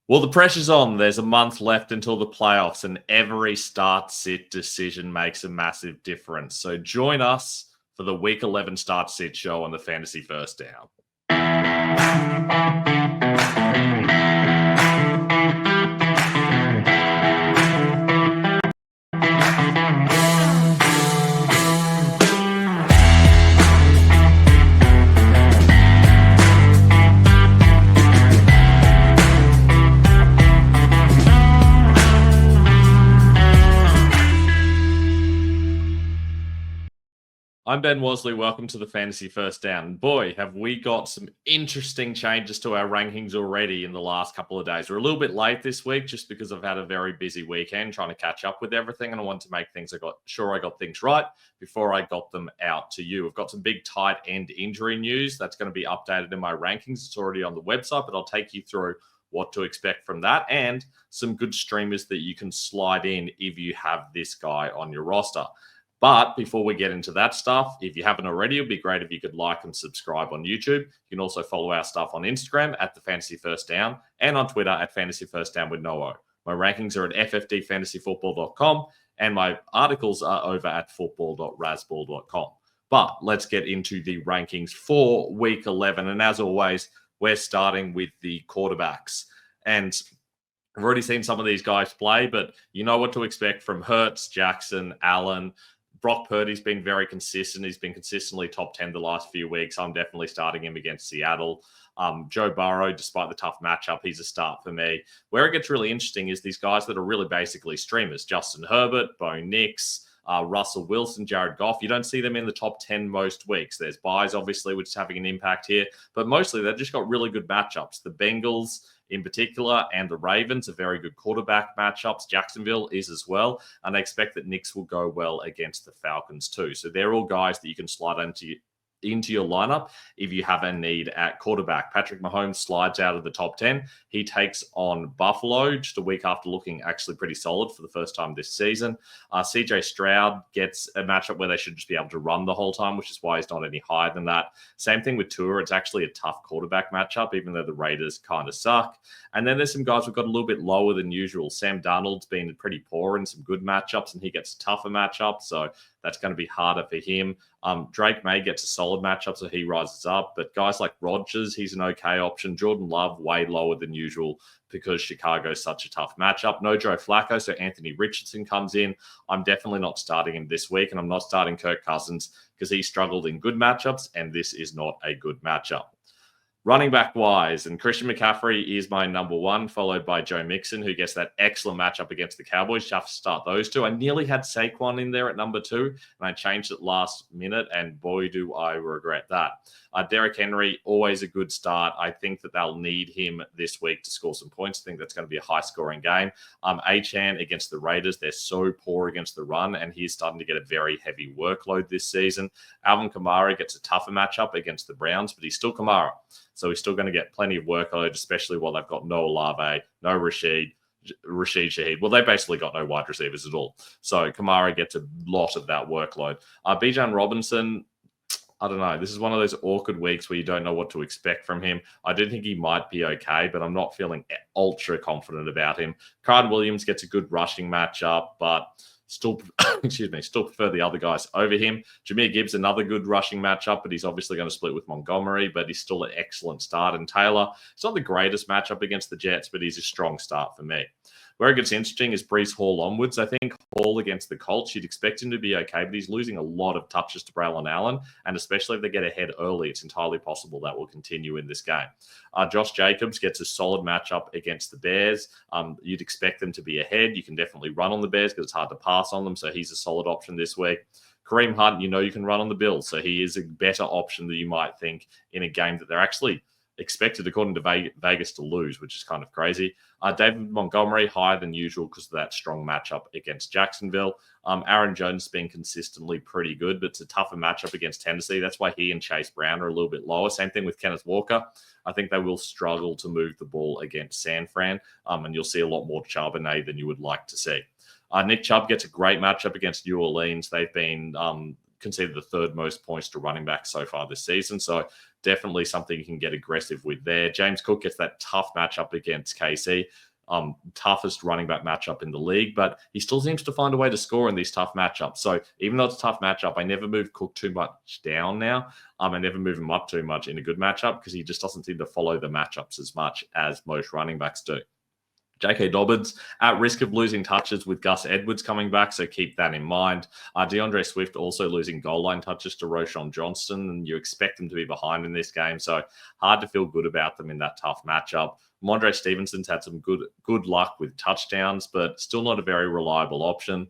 Well, the pressure's on. There's a month left until the playoffs, and every start-sit decision makes a massive difference. So join us for the Week 11 start-sit show on the Fantasy First Down. I'm Ben Wasley. Welcome to the Fantasy First Down. Boy, have we got some interesting changes to our rankings already in the last couple of days. We're a little bit late this week just because I've had a very busy weekend trying to catch up with everything, and I want to make things I got things right before I got them out to you. I've got some big tight end injury news that's going to be updated in my rankings. It's already on the website, but I'll take you through what to expect from that and some good streamers that you can slide in if you have this guy on your roster. But before we get into that stuff, if you haven't already, it would be great if you could like and subscribe on YouTube. You can also follow our stuff on Instagram at the Fantasy First Down and on Twitter at Fantasy First Down with no O. My rankings are at ffdfantasyfootball.com and my articles are over at football.rasball.com. But let's get into the rankings for Week 11. And as always, we're starting with the quarterbacks. And I've already seen some of these guys play, but you know what to expect from Hurts, Jackson, Allen. Brock Purdy's been very consistent. He's been consistently top 10 the last few weeks. I'm definitely starting him against Seattle. Joe Burrow, despite the tough matchup, he's a start for me. Where it gets really interesting is these guys that are really basically streamers. Justin Herbert, Bo Nix, Russell Wilson, Jared Goff. You don't see them in the top 10 most weeks. There's buys, obviously, which is having an impact here. But mostly, they've just got really good matchups. The Bengals in particular, and the Ravens are very good quarterback matchups. Jacksonville is as well, and I expect that Knicks will go well against the Falcons too. So they're all guys that you can slide into your lineup if you have a need at quarterback. Patrick Mahomes slides out of the top 10. He takes on Buffalo just a week after looking actually pretty solid for the first time this season. CJ Stroud gets a matchup where they should just be able to run the whole time, which is why he's not any higher than that. Same thing with Tua. It's actually a tough quarterback matchup, even though the Raiders kind of suck. And then there's some guys who've got a little bit lower than usual. Sam Darnold's been pretty poor in some good matchups, and he gets a tougher matchup, so that's going to be harder for him. Drake May gets a solid matchup, so he rises up. But guys like Rodgers, he's an okay option. Jordan Love, way lower than usual because Chicago's such a tough matchup. No Joe Flacco, so Anthony Richardson comes in. I'm definitely not starting him this week, and I'm not starting Kirk Cousins because he struggled in good matchups, and this is not a good matchup. Running back wise, and Christian McCaffrey is my number one, followed by Joe Mixon, who gets that excellent matchup against the Cowboys. You have to start those two. I nearly had Saquon in there at number 2, and I changed it last minute, and boy, do I regret that. Derrick Henry, always a good start. I think that they'll need him this week to score some points. I think that's going to be a high-scoring game. Achane against the Raiders, they're so poor against the run, and he's starting to get a very heavy workload this season. Alvin Kamara gets a tougher matchup against the Browns, but he's still Kamara. So he's still going to get plenty of workload, especially while they've got no Olave, no Rashid Shaheed. Well, they basically got no wide receivers at all. So Kamara gets a lot of that workload. Bijan Robinson, I don't know. This is one of those awkward weeks where you don't know what to expect from him. I do think he might be okay, but I'm not feeling ultra confident about him. Card Williams gets a good rushing matchup, but still prefer the other guys over him. Jahmyr Gibbs, another good rushing matchup, but he's obviously going to split with Montgomery, but he's still an excellent start. And Taylor, it's not the greatest matchup against the Jets, but he's a strong start for me. Where it gets interesting is Breece Hall onwards. I think Hall against the Colts, you'd expect him to be okay, but he's losing a lot of touches to Braylon Allen, and especially if they get ahead early, it's entirely possible that will continue in this game. Josh Jacobs gets a solid matchup against the Bears. You'd expect them to be ahead. You can definitely run on the Bears because it's hard to pass on them, so he's a solid option this week. Kareem Hunt, you know you can run on the Bills, so he is a better option than you might think in a game that they're actually expected, according to Vegas, to lose, which is kind of crazy. David Montgomery, higher than usual because of that strong matchup against Jacksonville. Aaron Jones has been consistently pretty good, but it's a tougher matchup against Tennessee. That's why he and Chase Brown are a little bit lower. Same thing with Kenneth Walker. I think they will struggle to move the ball against San Fran, and you'll see a lot more Charbonnet than you would like to see. Nick Chubb gets a great matchup against New Orleans. They've been conceded the third most points to running back so far this season. So definitely something you can get aggressive with there. James Cook gets that tough matchup against KC. Toughest running back matchup in the league, but he still seems to find a way to score in these tough matchups. So even though it's a tough matchup, I never move Cook too much down now. I never move him up too much in a good matchup because he just doesn't seem to follow the matchups as much as most running backs do. J.K. Dobbins at risk of losing touches with Gus Edwards coming back, so keep that in mind. DeAndre Swift also losing goal line touches to Roschon Johnson, and you expect them to be behind in this game, so hard to feel good about them in that tough matchup. Mondre Stevenson's had some good luck with touchdowns, but still not a very reliable option.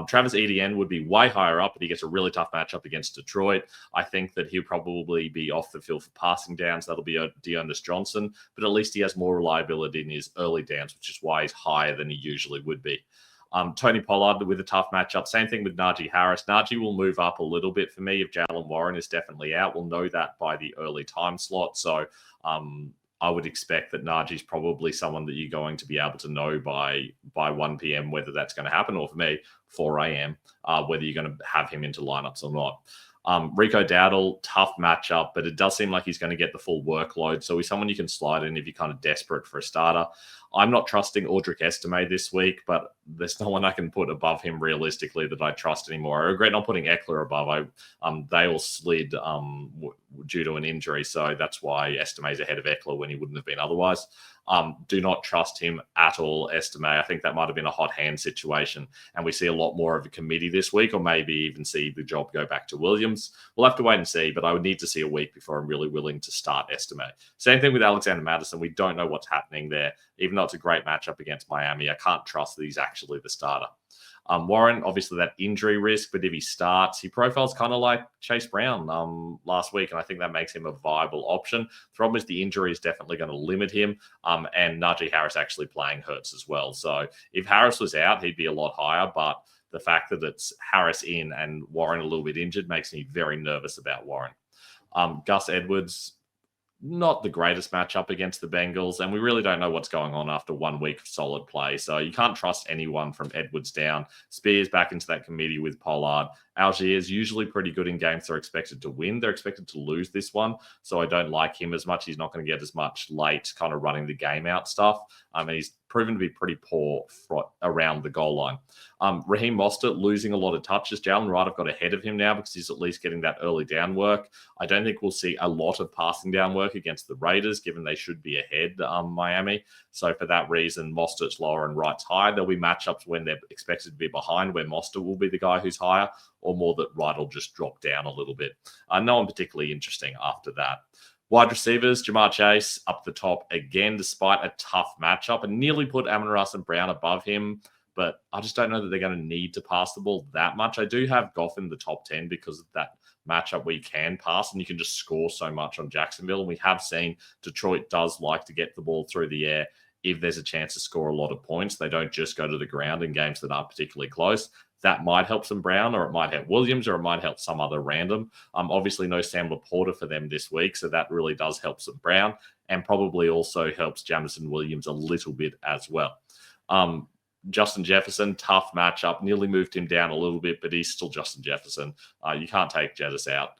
Travis Etienne would be way higher up, but he gets a really tough matchup against Detroit. I think that he'll probably be off the field for passing downs. That'll be Deonis Johnson, but at least he has more reliability in his early downs, which is why he's higher than he usually would be. Tony Pollard with a tough matchup. Same thing with Najee Harris. Najee will move up a little bit for me if Jalen Warren is definitely out. We'll know that by the early time slot. So I would expect that Najee's probably someone that you're going to be able to know by 1 p.m. whether that's going to happen, or for me, 4 a.m., whether you're going to have him into lineups or not. Rico Dowdle, tough matchup, but it does seem like he's going to get the full workload. So he's someone you can slide in if you're kind of desperate for a starter. I'm not trusting Audric Estime this week, but there's no one I can put above him realistically that I trust anymore. I regret not putting Eckler above. They all slid due to an injury, so that's why Estime's ahead of Eckler when he wouldn't have been otherwise. Do not trust him at all, Estime. I think that might have been a hot hand situation, and we see a lot more of a committee this week, or maybe even see the job go back to Williams. We'll have to wait and see, but I would need to see a week before I'm really willing to start Estime. Same thing with Alexander Mattison. We don't know what's happening there. Even though it's a great matchup against Miami, I can't trust that he's actually the starter. Warren, obviously that injury risk, but if he starts, he profiles kind of like Chase Brown last week, and I think that makes him a viable option. The problem is the injury is definitely going to limit him, and Najee Harris actually playing hurts as well. So if Harris was out, he'd be a lot higher, but the fact that it's Harris in and Warren a little bit injured makes me very nervous about Warren. Gus Edwards, not the greatest matchup against the Bengals, and we really don't know what's going on after 1 week of solid play. So you can't trust anyone from Edwards down. Spears back into that committee with Pollard. Algier is usually pretty good in games they're expected to win. They're expected to lose this one, so I don't like him as much. He's not going to get as much late kind of running the game out stuff, and he's proven to be pretty poor around the goal line. Raheem Mostert losing a lot of touches. Jalen Wright have got ahead of him now because he's at least getting that early down work. I don't think we'll see a lot of passing down work against the Raiders, given they should be ahead, Miami. So for that reason, Mostert's lower and Wright's higher. There'll be matchups when they're expected to be behind, where Mostert will be the guy who's higher, or more that Wright will just drop down a little bit. No one particularly interesting after that. Wide receivers, Jamar Chase up the top again, despite a tough matchup, and nearly put Amon-Ra St. Brown above him, but I just don't know that they're going to need to pass the ball that much. I do have Goff in the top 10 because of that matchup where you can pass and you can just score so much on Jacksonville. And we have seen Detroit does like to get the ball through the air if there's a chance to score a lot of points. They don't just go to the ground in games that aren't particularly close. That might help some Brown, or it might help Williams, or it might help some other random. Obviously, no Sam Laporta for them this week, so that really does help some Brown, and probably also helps Jamison Williams a little bit as well. Justin Jefferson, tough matchup. Nearly moved him down a little bit, but he's still Justin Jefferson. You can't take Jettis out.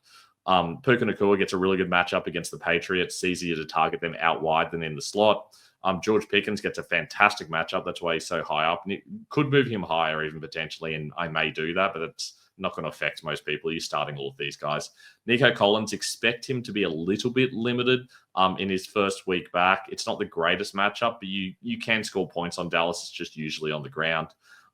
Puka Nacua gets a really good matchup against the Patriots. It's easier to target them out wide than in the slot. George Pickens gets a fantastic matchup. That's why he's so high up. And it could move him higher even potentially, and I may do that, but it's not going to affect most people. You're starting all of these guys. Nico Collins, expect him to be a little bit limited in his first week back. It's not the greatest matchup, but you can score points on Dallas. It's just usually on the ground.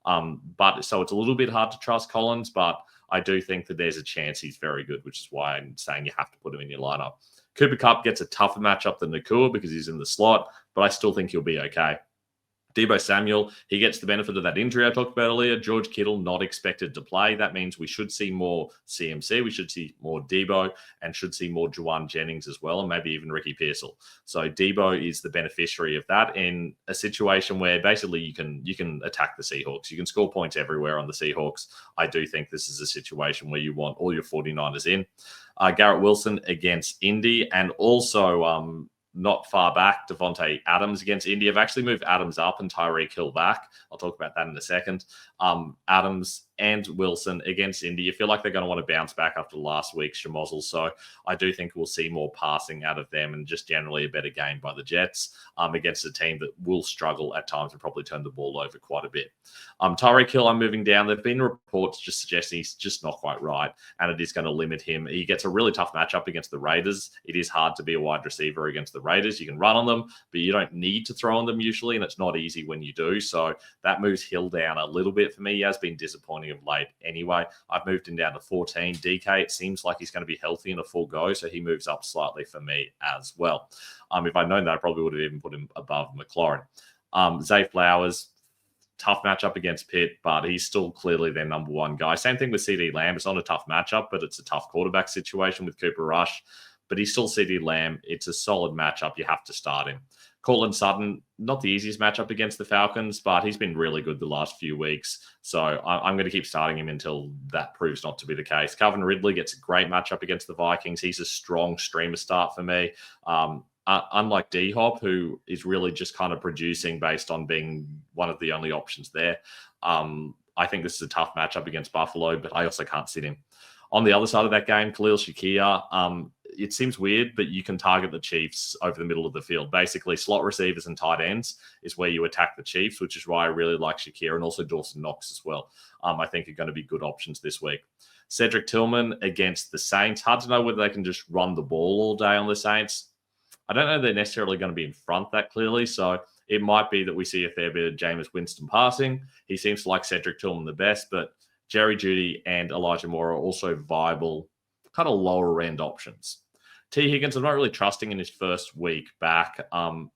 So it's a little bit hard to trust Collins, but I do think that there's a chance he's very good, which is why I'm saying you have to put him in your lineup. Cooper Kupp gets a tougher matchup than Nacua because he's in the slot, but I still think he'll be okay. Deebo Samuel, he gets the benefit of that injury I talked about earlier. George Kittle not expected to play. That means we should see more CMC. We should see more Deebo and should see more Juwan Jennings as well, and maybe even Ricky Pearsall. So Deebo is the beneficiary of that in a situation where basically you can attack the Seahawks. You can score points everywhere on the Seahawks. I do think this is a situation where you want all your 49ers in. Garrett Wilson against Indy, and also not far back, Devontae Adams against Indy. I've actually moved Adams up and Tyreek Hill back. I'll talk about that in a second. Adams and Wilson against Indy. You feel like they're going to want to bounce back after last week's Schmozzle. So I do think we'll see more passing out of them and just generally a better game by the Jets against a team that will struggle at times and probably turn the ball over quite a bit. Tyreek Hill, I'm moving down. There have been reports just suggesting he's just not quite right, and it is going to limit him. He gets a really tough matchup against the Raiders. It is hard to be a wide receiver against the Raiders. You can run on them, but you don't need to throw on them usually, and it's not easy when you do. So that moves Hill down a little bit for me. He has been disappointing of late anyway. I've moved him down to 14. DK, it seems like he's going to be healthy in a full go, so he moves up slightly for me as well. If I'd known that, I probably would have even put him above McLaurin. Zay Flowers, tough matchup against Pitt, but he's still clearly their number one guy. Same thing with CD Lamb. It's not a tough matchup, but it's a tough quarterback situation with Cooper Rush. But he's still CD Lamb. It's a solid matchup. You have to start him. Cortland Sutton, not the easiest matchup against the Falcons, but he's been really good the last few weeks. So I'm going to keep starting him until that proves not to be the case. Calvin Ridley gets a great matchup against the Vikings. He's a strong streamer start for me. Unlike D-Hop, who is really just kind of producing based on being one of the only options there. I think this is a tough matchup against Buffalo, but I also can't sit him. On the other side of that game, Khalil Shakir, it seems weird, but you can target the Chiefs over the middle of the field. Basically, slot receivers and tight ends is where you attack the Chiefs, which is why I really like Shakir and also Dawson Knox as well. I think are going to be good options this week. Cedric Tillman against the Saints. Hard to know whether they can just run the ball all day on the Saints. I don't know they're necessarily going to be in front that clearly, so it might be that we see a fair bit of Jameis Winston passing. He seems to like Cedric Tillman the best, but Jerry Jeudy and Elijah Moore are also viable, kind of lower-end options. T. Higgins, I'm not really trusting in his first week back,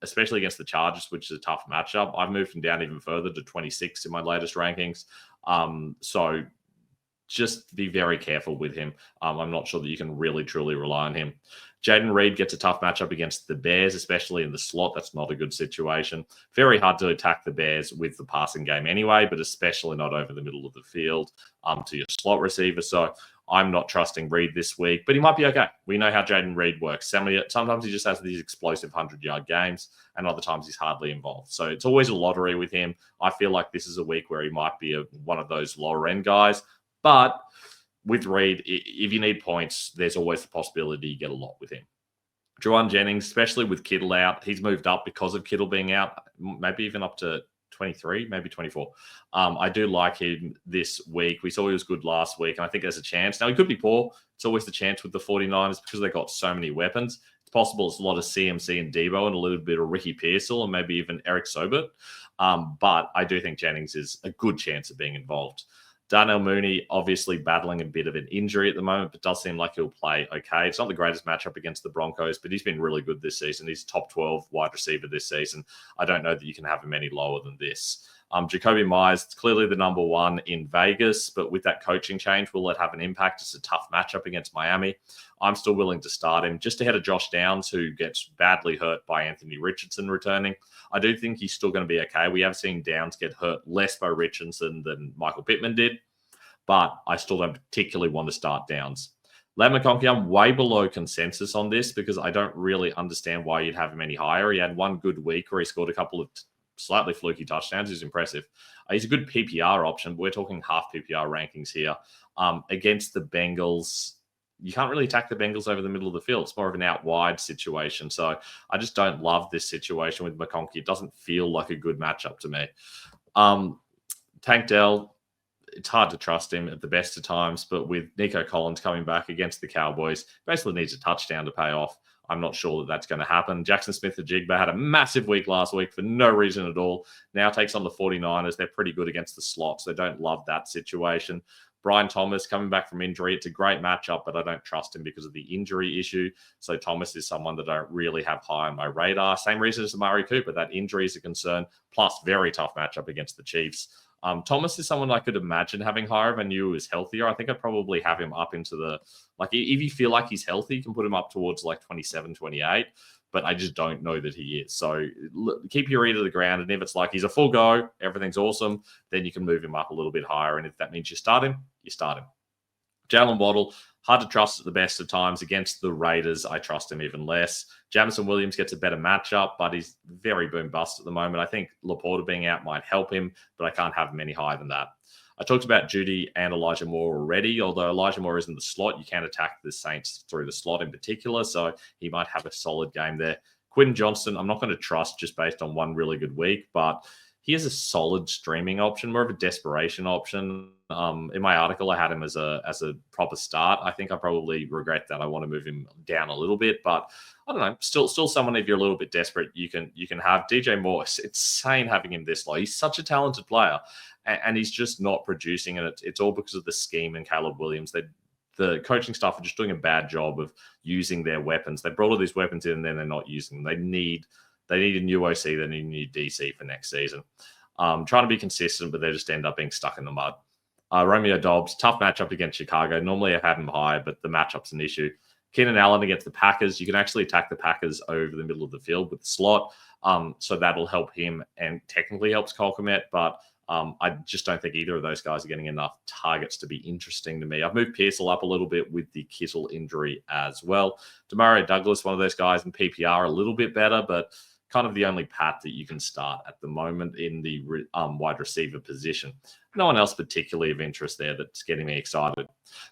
especially against the Chargers, which is a tough matchup. I've moved him down even further to 26 in my latest rankings. So just be very careful with him. I'm not sure that you can really, truly rely on him. Jaden Reed gets a tough matchup against the Bears, especially in the slot. That's not a good situation. Very hard to attack the Bears with the passing game anyway, but especially not over the middle of the field to your slot receiver. So I'm not trusting Reed this week, but he might be okay. We know how Jaden Reed works. Sometimes he just has these explosive 100-yard games, and other times he's hardly involved. So it's always a lottery with him. I feel like this is a week where he might be one of those lower-end guys, but with Reed, if you need points, there's always the possibility you get a lot with him. Juwan Jennings, especially with Kittle out, he's moved up because of Kittle being out, maybe even up to 23, maybe 24. I do like him this week. We saw he was good last week, and I think there's a chance. Now, he could be poor. It's always the chance with the 49ers because they've got so many weapons. It's possible it's a lot of CMC and Debo and a little bit of Ricky Pearsall and maybe even Eric Sobert. But I do think Jennings is a good chance of being involved. Darnell Mooney, obviously battling a bit of an injury at the moment, but does seem like he'll play okay. It's not the greatest matchup against the Broncos, but he's been really good this season. He's top 12 wide receiver this season. I don't know that you can have him any lower than this. Jacoby Myers, clearly the number one in Vegas, but with that coaching change, will it have an impact? It's a tough matchup against Miami. I'm still willing to start him just ahead of Josh Downs, who gets badly hurt by Anthony Richardson returning. I do think he's still going to be okay. We have seen Downs get hurt less by Richardson than Michael Pittman did, but I still don't particularly want to start Downs. Ladd McConkey, I'm way below consensus on this because I don't really understand why you'd have him any higher. He had one good week where he scored a couple of slightly fluky touchdowns. He's impressive. He's a good PPR option, but we're talking half PPR rankings here. Against the Bengals, you can't really attack the Bengals over the middle of the field. It's more of an out-wide situation. So I just don't love this situation with McConkey. It doesn't feel like a good matchup to me. Tank Dell, it's hard to trust him at the best of times, but with Nico Collins coming back against the Cowboys, basically needs a touchdown to pay off. I'm not sure that that's going to happen. Jackson Smith-Njigba had a massive week last week for no reason at all. Now takes on the 49ers. They're pretty good against the slots. They don't love that situation. Brian Thomas coming back from injury. It's a great matchup, but I don't trust him because of the injury issue. So Thomas is someone that I don't really have high on my radar. Same reason as Amari Cooper. That injury is a concern, plus very tough matchup against the Chiefs. Thomas is someone I could imagine having higher if I knew he was healthier. I think I'd probably have him up into the, like, if you feel like he's healthy, you can put him up towards like 27, 28, but I just don't know that he is. So keep your ear to the ground. And if it's like he's a full go, everything's awesome, then you can move him up a little bit higher. And if that means you start him, you start him. Jalen Waddle, hard to trust at the best of times. Against the Raiders, I trust him even less. Jamison Williams gets a better matchup, but he's very boom bust at the moment. I think Laporta being out might help him, but I can't have him any higher than that. I talked about Judy and Elijah Moore already, although Elijah Moore is in the slot. You can attack the Saints through the slot in particular, so he might have a solid game there. Quinn Johnston, I'm not going to trust just based on one really good week, but he is a solid streaming option, more of a desperation option. In my article, I had him as a proper start. I think I probably regret that. I want to move him down a little bit, but I don't know. Still someone, if you're a little bit desperate, you can have DJ Moore. It's insane having him this low. He's such a talented player, and he's just not producing, and it's all because of the scheme and Caleb Williams. The coaching staff are just doing a bad job of using their weapons. They brought all these weapons in, and then they're not using them. They need a new OC. They need a new DC for next season. Trying to be consistent, but they just end up being stuck in the mud. Romeo Dobbs, tough matchup against Chicago. Normally I've had him higher, but the matchup's an issue. Keenan Allen against the Packers. You can actually attack the Packers over the middle of the field with the slot. So that'll help him and technically helps Cole Kmet, but I just don't think either of those guys are getting enough targets to be interesting to me. I've moved Pearsall up a little bit with the Kittle injury as well. Demario Douglas, one of those guys in PPR, a little bit better, but kind of the only pat that you can start at the moment in the wide receiver position. No one else particularly of interest there that's getting me excited.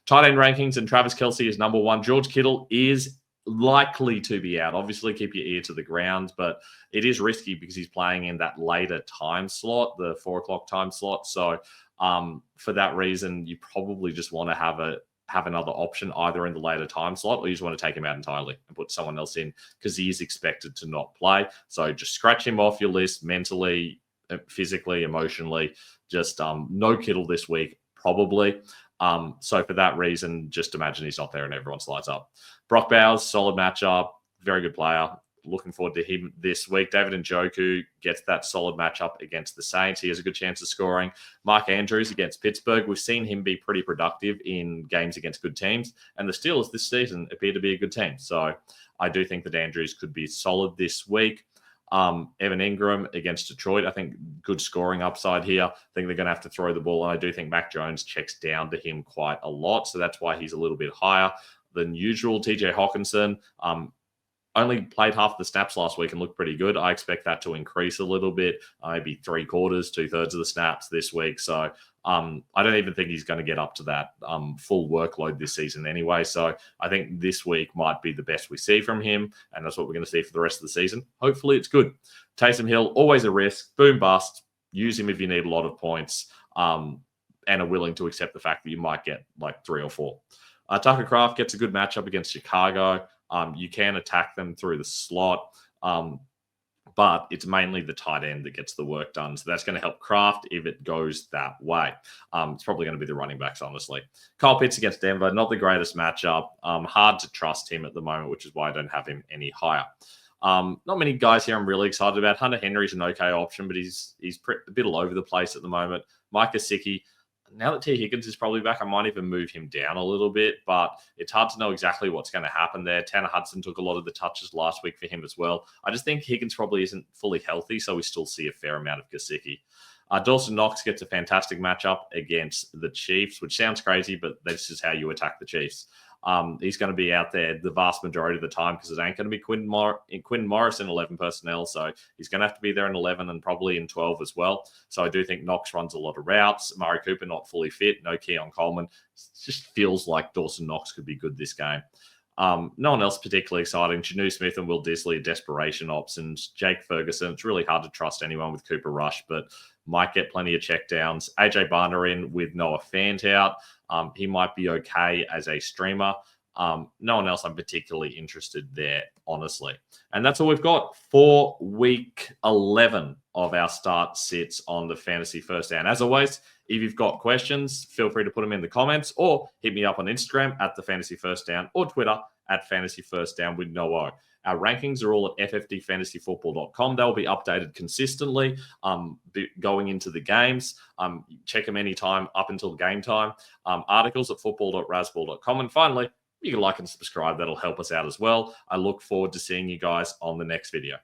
Tight end rankings, and Travis Kelce is number one. George Kittle is likely to be out. Obviously, keep your ear to the ground, but it is risky because he's playing in that later time slot, the 4 o'clock time slot. So for that reason, you probably just want to have another option either in the later time slot, or you just want to take him out entirely and put someone else in because he is expected to not play. So just scratch him off your list mentally, physically, emotionally. Just no Kittle this week, probably. So for that reason, just imagine he's not there and everyone slides up. Brock Bowers, solid matchup, very good player. Looking forward to him this week. David Njoku gets that solid matchup against the Saints. He has a good chance of scoring. Mark Andrews against Pittsburgh. We've seen him be pretty productive in games against good teams. And the Steelers this season appear to be a good team. So I do think that Andrews could be solid this week. Evan Ingram against Detroit. I think good scoring upside here. I think they're going to have to throw the ball. And I do think Mac Jones checks down to him quite a lot. So that's why he's a little bit higher than usual. TJ Hawkinson, only played half the snaps last week and looked pretty good. I expect that to increase a little bit, maybe 3/4, 2/3 of the snaps this week. So I don't even think he's going to get up to that full workload this season anyway. So I think this week might be the best we see from him, and that's what we're going to see for the rest of the season. Hopefully it's good. Taysom Hill, always a risk, boom bust. Use him if you need a lot of points and are willing to accept the fact that you might get like 3 or 4. Tucker Kraft gets a good matchup against Chicago. You can attack them through the slot, but it's mainly the tight end that gets the work done. So that's going to help Kraft if it goes that way. It's probably going to be the running backs, honestly. Kyle Pitts against Denver, not the greatest matchup. Hard to trust him at the moment, which is why I don't have him any higher. Not many guys here I'm really excited about. Hunter Henry's an okay option, but he's a bit all over the place at the moment. Mike Gesicki, now that T. Higgins is probably back, I might even move him down a little bit, but it's hard to know exactly what's going to happen there. Tanner Hudson took a lot of the touches last week for him as well. I just think Higgins probably isn't fully healthy, so we still see a fair amount of Gesicki. Dawson Knox gets a fantastic matchup against the Chiefs, which sounds crazy, but this is how you attack the Chiefs. He's going to be out there the vast majority of the time because it ain't going to be Quinn Morris in 11 personnel. So he's going to have to be there in 11 and probably in 12 as well. So I do think Knox runs a lot of routes. Murray Cooper not fully fit. No Keon Coleman. It just feels like Dawson Knox could be good this game. No one else particularly exciting. Janu Smith and Will Disley, desperation options. Jake Ferguson, it's really hard to trust anyone with Cooper Rush, but might get plenty of checkdowns. AJ Barner in with Noah Fant out. He might be okay as a streamer. No one else I'm particularly interested there, honestly. And that's all we've got for week 11 of our start sits on the Fantasy First Down. As always, if you've got questions, feel free to put them in the comments or hit me up on Instagram at the Fantasy First Down or Twitter at Fantasy First Down with no O. Our rankings are all at ffdfantasyfootball.com. They'll be updated consistently going into the games. Check them anytime up until game time. Articles at football.rasball.com. And finally, you can like and subscribe. That'll help us out as well. I look forward to seeing you guys on the next video.